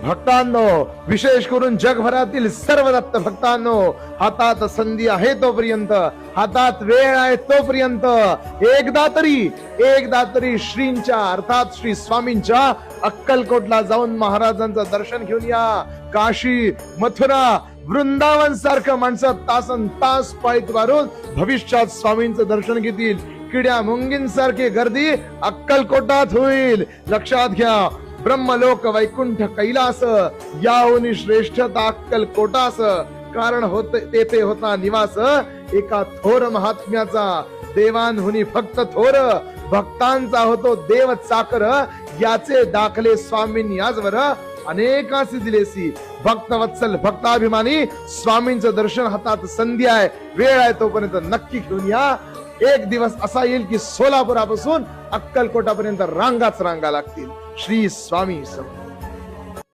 भक्तांनो, विशेष करून जगभरातील सर्व दत्त भक्तांनो, हातात संधी आहे तोपर्यंत, हातात वेळ आहे तोपर्यंत एकदा तरी श्रींच्या अर्थात श्री स्वामींच्या अक्कलकोटला जाऊन महाराजांचं दर्शन घेऊन या. काशी, मथुरा, वृंदावन सारखं माणसं तासन तास पायीत वारून भविष्यात स्वामींचं दर्शन घेतील. किड्या मुंगींसारखी गर्दी अक्कलकोटात होईल. लक्षात घ्या, ब्रह्मलोक वैकुंठ कैलास याहून श्रेष्ठता अक्कलकोटास. कारण तेथे होता निवास एका थोर महात्म्याचा. देवांहुनी फक्त थोर, भक्तांचा होतो देव चाकर. याचे दाखले स्वामींनी आजवर अनेकांशी दिलेसी. भक्तवत्सल भक्ताभिमानी स्वामींचं दर्शन हातात संधी आहे, वेळ आहे तोपर्यंत नक्की घेऊन या. एक दिवस असा येईल की सोलापुरापासून अक्कलकोटापर्यंत रांगाच रांगा लागतील. श्री स्वामी समर्थ.